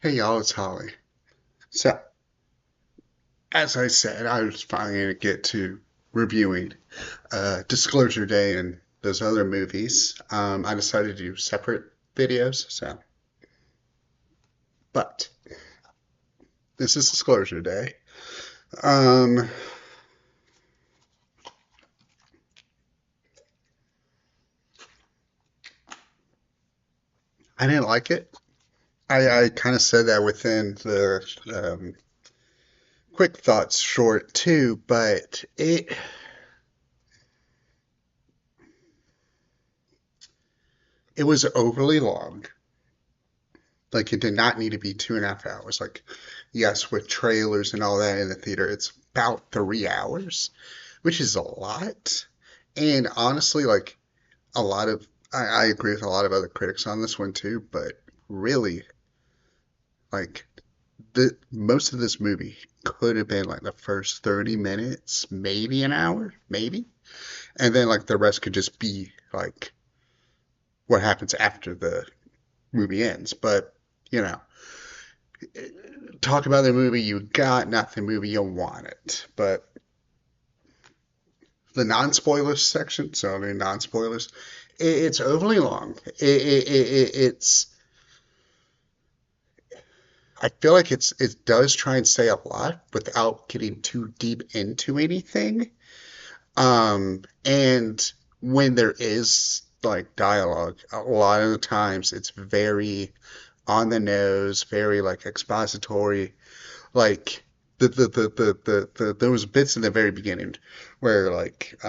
Hey y'all, it's Holly. So, as I said, I was finally going to get to reviewing Disclosure Day and those other movies. I decided to do separate videos, but this is Disclosure Day. Um, I didn't like it. I kind of said that within the quick thoughts short too, but it was overly long. Like it did not need to be 2.5 hours. Like, yes, with trailers and all that in the theater, it's about 3 hours, which is a lot. And honestly, like a lot of, I agree with a lot of other critics on this one too, but really, like the most of this movie could have been like the first 30 minutes, maybe an hour, maybe. And then like the rest could just be like what happens after the movie ends. But, you know, talk about the movie you got, not the movie you wanted. But the non-spoilers section, so I mean non-spoilers, it's overly long. It's I feel like it does try and say a lot without getting too deep into anything. And when there is like dialogue, a lot of the times it's very on the nose, very like expository, like those bits in the very beginning where like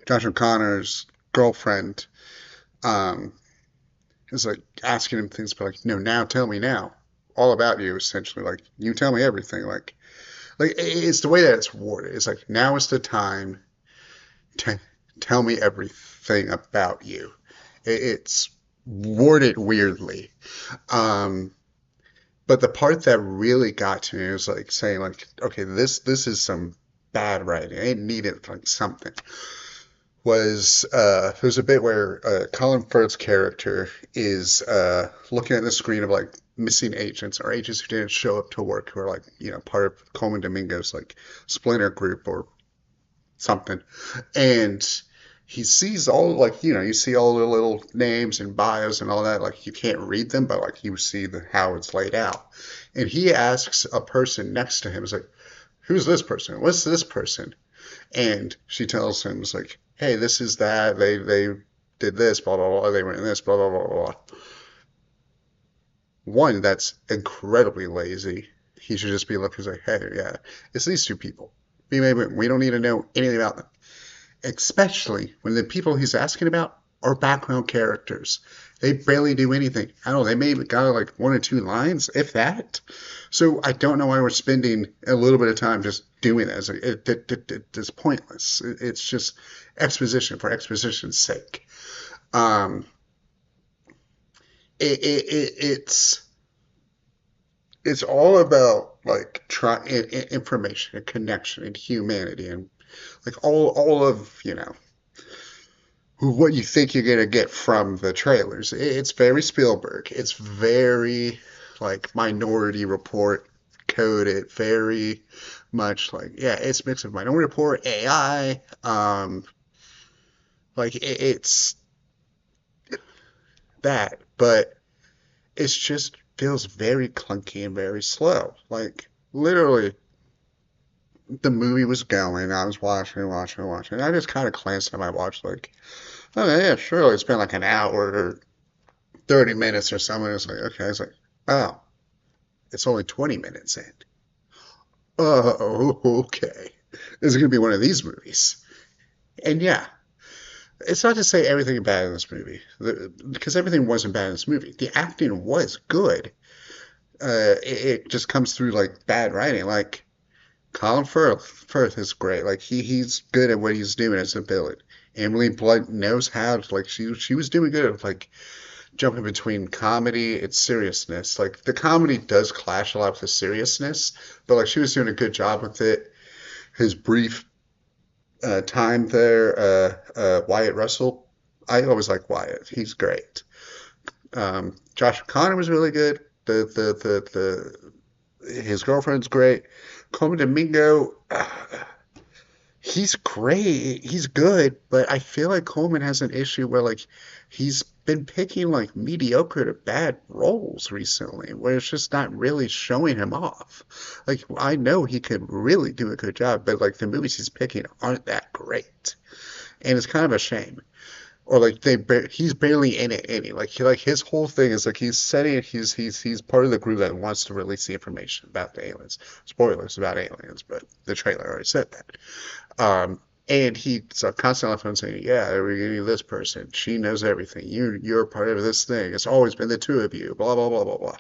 Josh O'Connor's girlfriend um is like asking him things but like, no, now tell me now. All about you, essentially. Like, you tell me everything. Like it's the way that it's worded. It's like now is the time to tell me everything about you. It's worded weirdly. Um But the part that really got to me was like saying like, okay, this is some bad writing. It needed like something. Was there's a bit where Colin Firth's character is looking at the screen of like missing agents or agents who didn't show up to work who are like part of Coleman Domingo's like splinter group or something, and he sees all like you see all the little names and bios and all that, like you can't read them but like you see how it's laid out, and he asks a person next to him, is like, who's this person, what's this person, and she tells him, it's like, hey, this is that, they did this, blah blah blah, they went in this, blah blah blah blah. One, that's incredibly lazy. He should just be looking like, hey, yeah, it's these two people, we don't need to know anything about them, especially when the people he's asking about are background characters. They barely do anything. I don't know, they maybe got like one or two lines, if that. So I don't know why we're spending a little bit of time just doing this. It's pointless. It's just exposition for exposition's sake. Um, it's all about like information and connection and humanity and like all of what you think you're gonna get from the trailers. It's very Spielberg. It's very like Minority Report coded. Very much like, yeah, it's a mix of Minority Report, AI. Like it's that, but it's just feels very clunky and very slow. Like literally, the movie was going. I was watching. I just kind of glanced at my watch, like, oh yeah, sure. It's been like an hour or 30 minutes or something. It's like, okay. It's like, oh, it's only 20 minutes in. Oh, okay. This is going to be one of these movies. And yeah, it's not to say everything bad in this movie, because everything wasn't bad in this movie. The acting was good. It just comes through like bad writing. Like Firth is great. Like he's good at what he's doing as a villain. Emily Blunt knows how to, like, she was doing good at like jumping between comedy and seriousness. Like the comedy does clash a lot with the seriousness, but like she was doing a good job with it. His brief time there, Wyatt Russell, I always like Wyatt. He's great. Josh O'Connor was really good. His girlfriend's great. Coleman Domingo, he's great. He's good, but I feel like Coleman has an issue where like he's been picking like mediocre to bad roles recently, where it's just not really showing him off. Like I know he could really do a good job, but like the movies he's picking aren't that great, and it's kind of a shame. Or like he's barely in it any. Like his whole thing is like he's setting he's part of the group that wants to release the information about the aliens. Spoilers about aliens, but the trailer already said that. And he's constantly on the phone saying, "Yeah, we're giving you this person. She knows everything. You're part of this thing. It's always been the two of you. Blah blah blah blah blah."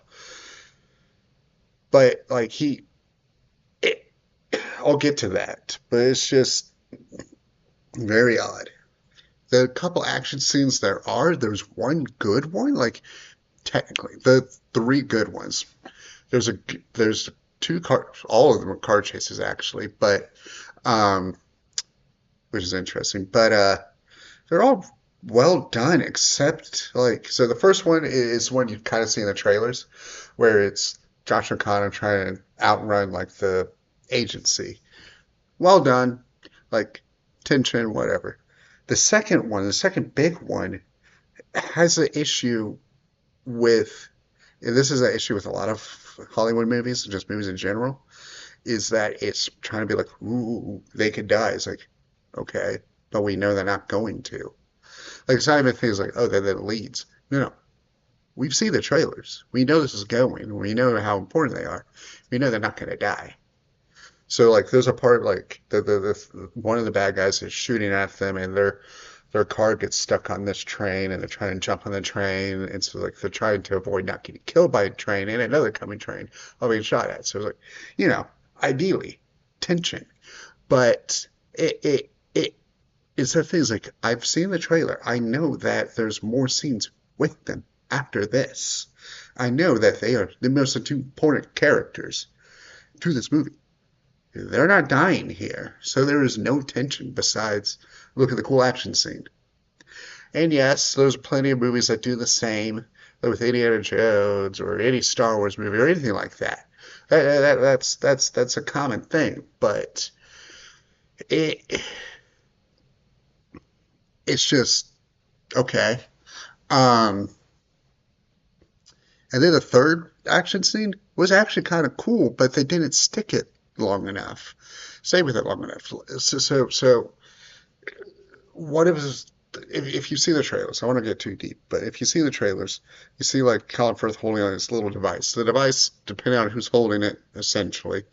But like it, I'll get to that. But it's just very odd. The couple action scenes there's one good one. Like technically, the three good ones. There's a there's two car, all of them are car chases actually, but um, which is interesting. But they're all well done except like so the first one is one you kind of see in the trailers where it's Josh O'Connor trying to outrun like the agency. Well done, like tension, whatever. The second one, the second big one, has an issue with, and this is an issue with a lot of Hollywood movies, just movies in general, is that it's trying to be like, ooh, they could die. It's like, okay, but we know they're not going to. Like, it's not even things like, oh, they're the leads. No, no. We've seen the trailers. We know this is going. We know how important they are. We know they're not going to die. So, like, there's a part like one of the bad guys is shooting at them, and their car gets stuck on this train, and they're trying to jump on the train, and so like they're trying to avoid not getting killed by a train and another coming train while being shot at. So it's like, you know, ideally tension, but it is there things like I've seen the trailer. I know that there's more scenes with them after this. I know that they are the most two important characters to this movie. They're not dying here, so there is no tension besides look at the cool action scene. And yes, there's plenty of movies that do the same, like with Indiana Jones or any Star Wars movie or anything like that. That's a common thing, but it it's just okay. Um, and then the third action scene was actually kind of cool, but they didn't stick it long enough, stay with it long enough. So what if you see the trailers? I want to get too deep, but if you see the trailers, you see like Colin Firth holding on this little device. The device, depending on who's holding it, essentially,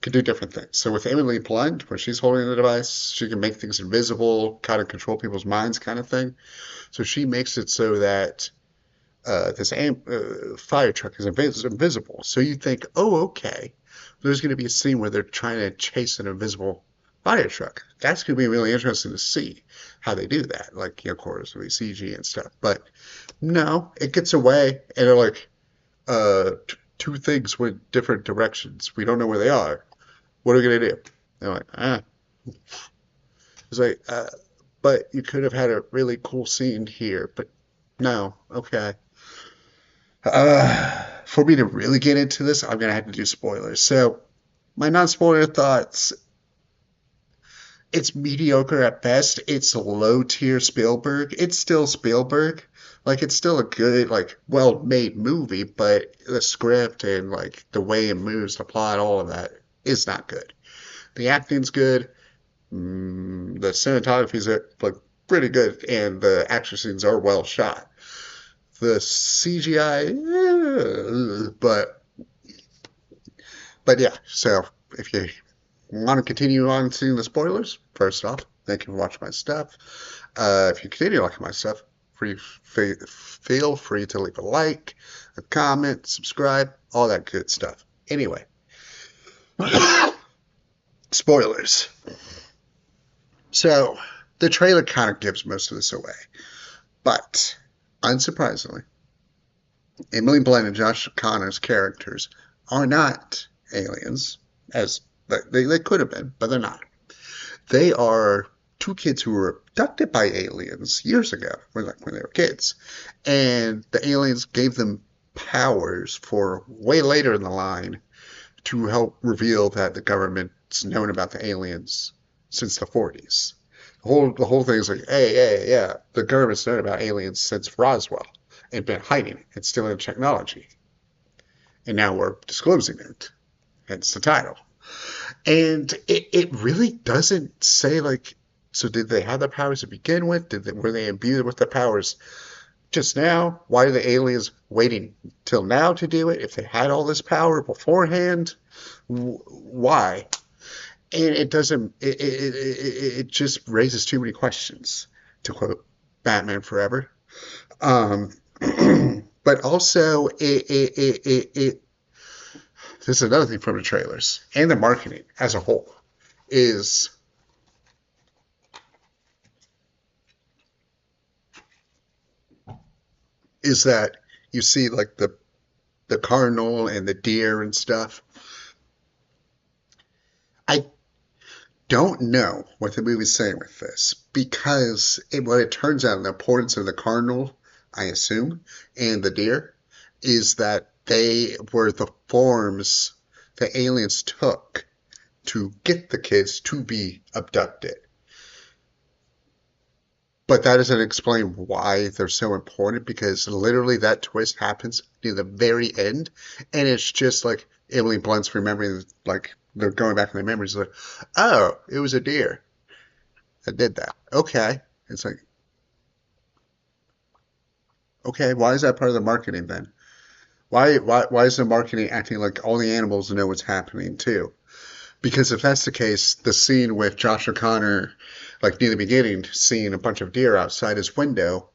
can do different things. So with Emily Blunt, when she's holding the device, she can make things invisible, kind of control people's minds, kind of thing. So she makes it so that this fire truck is invisible. So you think, oh, okay, there's going to be a scene where they're trying to chase an invisible fire truck. That's going to be really interesting to see how they do that. Like, you know, of course, with CG and stuff. But no, it gets away, and they're like, two things went different directions. We don't know where they are. What are we going to do? They're like, ah. It's like, but you could have had a really cool scene here, but no, okay. For me to really get into this, I'm gonna have to do spoilers. So, my non-spoiler thoughts, it's mediocre at best. It's low tier Spielberg. It's still Spielberg. Like it's still a good, like well-made movie, but the script and like the way it moves, the plot, all of that is not good. The acting's good. The cinematography's like pretty good, and the action scenes are well shot. The CGI, but yeah. So if you want to continue on seeing the spoilers, first off, thank you for watching my stuff. If you continue liking my stuff, feel free to leave a like, a comment, subscribe, all that good stuff. Anyway, spoilers. So the trailer kind of gives most of this away, but unsurprisingly, Emily Blunt and Josh Connor's characters are not aliens, as they could have been, but they're not. They are two kids who were abducted by aliens years ago, when they were kids, and the aliens gave them powers for way later in the line to help reveal that the government's known about the aliens since the 40s. The whole thing is like, hey, yeah, the government's known about aliens since Roswell and been hiding it and stealing technology, and now we're disclosing it. Hence the title. And it really doesn't say like, so did they have the powers to begin with? Were they imbued with the powers just now? Why are the aliens waiting till now to do it? If they had all this power beforehand, why? And it doesn't. It just raises too many questions. To quote Batman Forever. Um, but also this is another thing from the trailers and the marketing as a whole is that you see like the cardinal and the deer and stuff. I don't know what the movie's saying with this because what it turns out, the importance of the cardinal, I assume, and the deer is that they were the forms the aliens took to get the kids to be abducted. But that doesn't explain why they're so important because literally that twist happens near the very end, and it's just like Emily Blunt's remembering, like they're going back in their memories, like, oh, it was a deer that did that. Okay, it's like, okay, why is that part of the marketing then? Why is the marketing acting like all the animals know what's happening too? Because if that's the case, the scene with Josh O'Connor, like near the beginning, seeing a bunch of deer outside his window,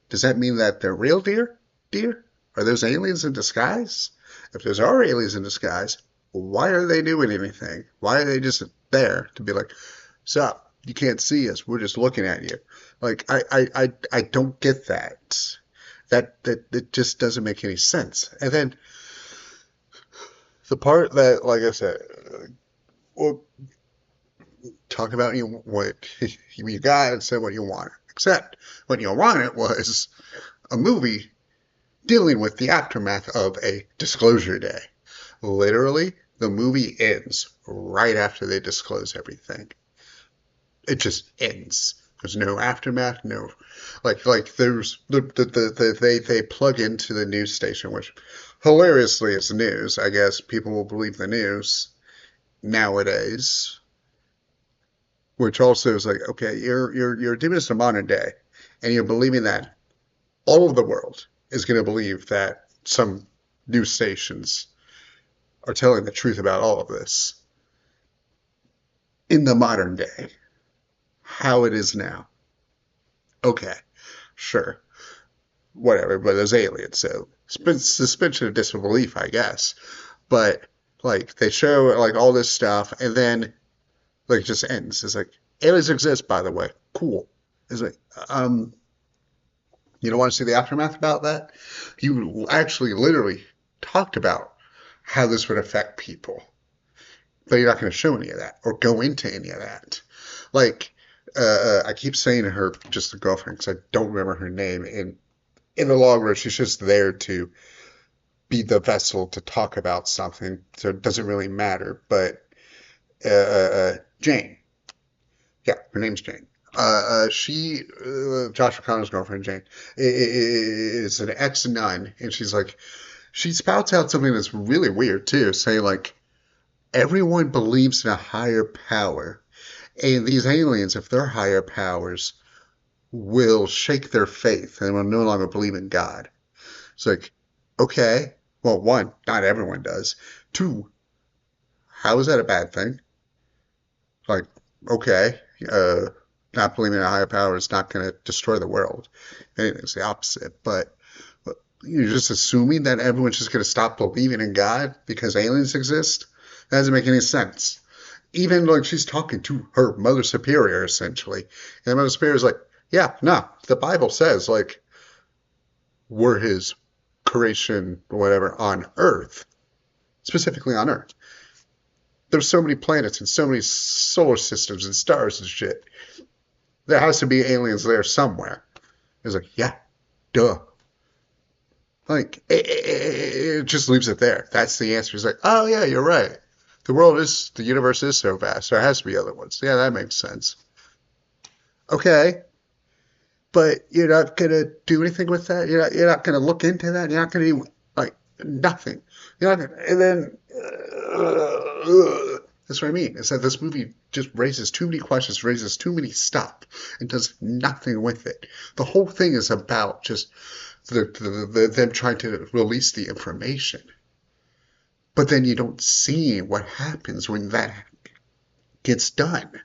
does that mean that they're real deer? Deer? Are those aliens in disguise? If those are aliens in disguise, why are they doing anything? Why are they just there to be like, sup, you can't see us, we're just looking at you. Like I don't get that. That just doesn't make any sense. And then the part that, like I said, well, talk about what you got and say what you want. Except what you wanted was a movie dealing with the aftermath of a disclosure day. Literally, the movie ends right after they disclose everything. It just ends. There's no aftermath, no like there's they plug into the news station, which hilariously is news. I guess people will believe the news nowadays, which also is like, okay, you're doing this in modern day, and you're believing that all of the world is going to believe that some news stations are telling the truth about all of this in the modern day, how it is now. Okay, sure, whatever, but there's aliens, so suspension of disbelief, I guess. But like they show like all this stuff, and then like it just ends. It's like aliens exist, by the way. Cool. It's like, you don't want to see the aftermath about that? You actually literally talked about how this would affect people, but you're not going to show any of that or go into any of that. Like, I keep saying to her, just the girlfriend, because I don't remember her name. And in the long run, she's just there to be the vessel to talk about something, so it doesn't really matter. But Jane, yeah, her name's Jane. Josh O'Connor's girlfriend, Jane, is an ex-nun, and she spouts out something that's really weird too, saying like, everyone believes in a higher power, and these aliens, if they're higher powers, will shake their faith and will no longer believe in God. It's like, okay, well, one, not everyone does. Two, how is that a bad thing? Like, okay, not believing in a higher power is not going to destroy the world. Anything's the opposite. But you're just assuming that everyone's just going to stop believing in God because aliens exist? That doesn't make any sense. Even like she's talking to her mother superior essentially, and the mother superior is like, yeah, no, the Bible says like we're his creation or whatever on Earth, specifically on Earth. There's so many planets and so many solar systems and stars and shit. There has to be aliens there somewhere. It's like, yeah, duh. Like, it just leaves it there. That's the answer. It's like, oh, yeah, you're right. The universe is so vast. There has to be other ones. Yeah, that makes sense. Okay, but you're not gonna do anything with that. You're not gonna look into that. You're not gonna do like nothing. You're not gonna, and then that's what I mean. Is that this movie just raises too many questions, raises too many stuff, and does nothing with it. The whole thing is about just them trying to release the information, but then you don't see what happens when that gets done.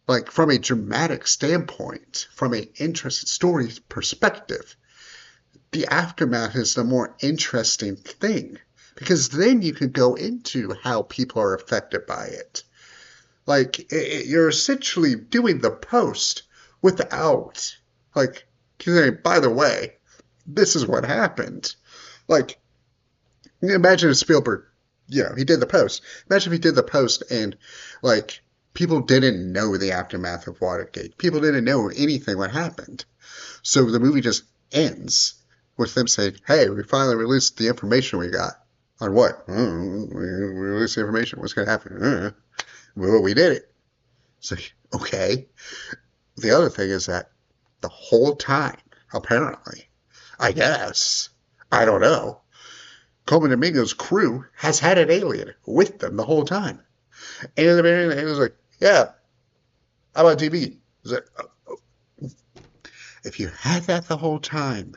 Like from a dramatic standpoint, from an interesting story perspective, the aftermath is the more interesting thing because then you can go into how people are affected by it. Like you're essentially doing the post without like saying, by the way, this is what happened. Like imagine if Spielberg, he did the post. Imagine if he did the post and like people didn't know the aftermath of Watergate. People didn't know anything what happened. So the movie just ends with them saying, "Hey, we finally released the information we got." On what? We released the information. What's going to happen? Well, we did it. So, okay. The other thing is that the whole time, apparently, I guess, I don't know, Coleman Domingo's crew has had an alien with them the whole time. And in the beginning, it was like, yeah, how about DB? Is it, if you had that the whole time,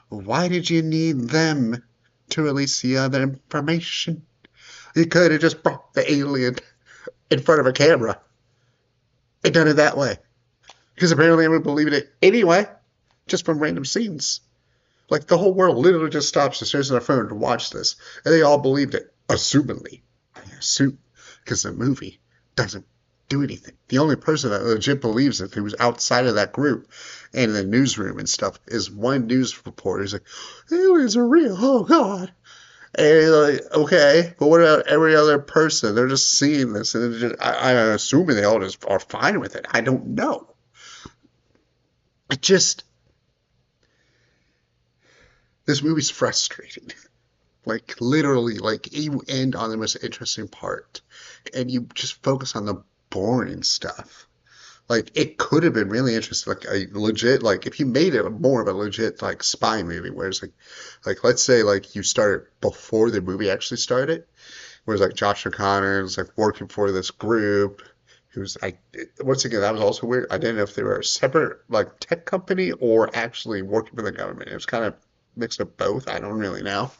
why did you need them to release the other information? You could have just brought the alien in front of a camera and done it that way. Because apparently everyone believed it anyway, just from random scenes. Like the whole world literally just stops and stares at their phone to watch this, and they all believed it, assumedly. I assume, because the movie doesn't do anything. The only person that legit believes it, who's outside of that group and in the newsroom and stuff, is one news reporter. He's like, aliens are real. Oh God. And you're like, okay, but what about every other person? They're just seeing this, and I'm assuming they all just are fine with it. I don't know. It just this movie's frustrating. Like literally, like you end on the most interesting part, and you just focus on the boring stuff. Like it could have been really interesting, like a legit, like if you made it more of a legit like spy movie, where it's like let's say like you started before the movie actually started, whereas like Josh O'Connor is like working for this group. Who's I once again that was also weird. I didn't know if they were a separate like tech company or actually working for the government. It was kind of mixed of both. I don't really know.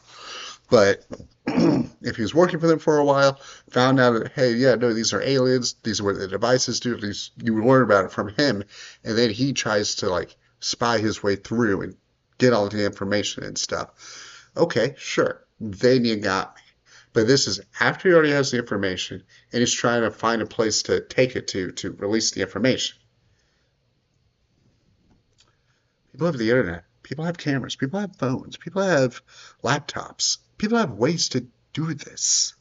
But if he was working for them for a while, found out that, hey, yeah, no, these are aliens, these are what the devices do, these you learn about it from him, and then he tries to like spy his way through and get all the information and stuff. Okay, sure. Then you got me. But this is after he already has the information and he's trying to find a place to take it to release the information. People have the internet. People have cameras. People have phones. People have laptops. People have ways to do this.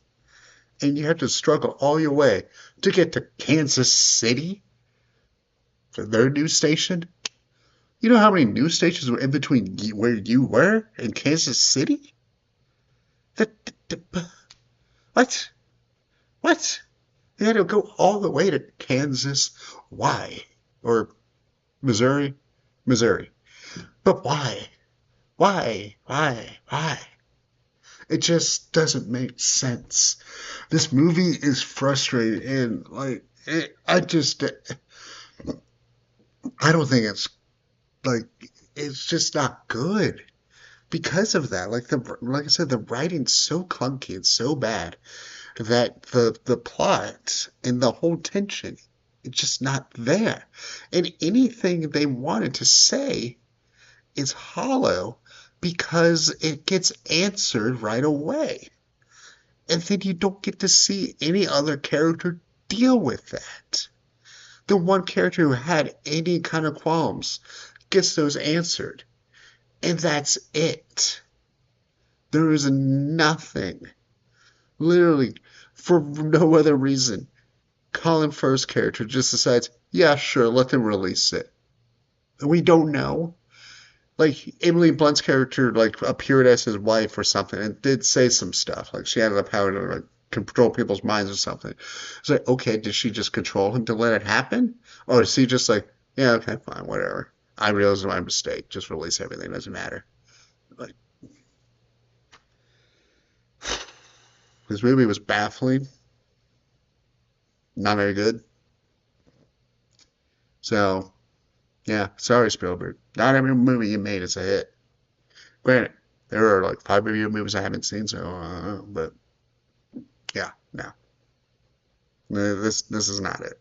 And you have to struggle all your way to get to Kansas City for their news station. You know how many news stations were in between where you were in Kansas City? What? What? You had to go all the way to Kansas. Why? Or Missouri? Missouri. But why? Why? Why? Why? It just doesn't make sense. This movie is frustrating and like I don't think it's like it's just not good because of that. Like I said, the writing's so clunky and so bad that the plot and the whole tension it's just not there. And anything they wanted to say is hollow because it gets answered right away. And then you don't get to see any other character deal with that. The one character who had any kind of qualms gets those answered. And that's it. There is nothing, literally, for no other reason. Colin Firth's character just decides, yeah, sure, let them release it. We don't know. Like Emily Blunt's character like appeared as his wife or something and did say some stuff. Like she had the power to like control people's minds or something. It's like, okay, did she just control him to let it happen? Or is he just like, yeah, okay, fine, whatever. I realized my mistake. Just release everything. Doesn't matter. Like this movie was baffling, not very good. So yeah, sorry Spielberg. Not every movie you made is a hit. Granted, there are like five of your movies I haven't seen, so but yeah, no. This is not it.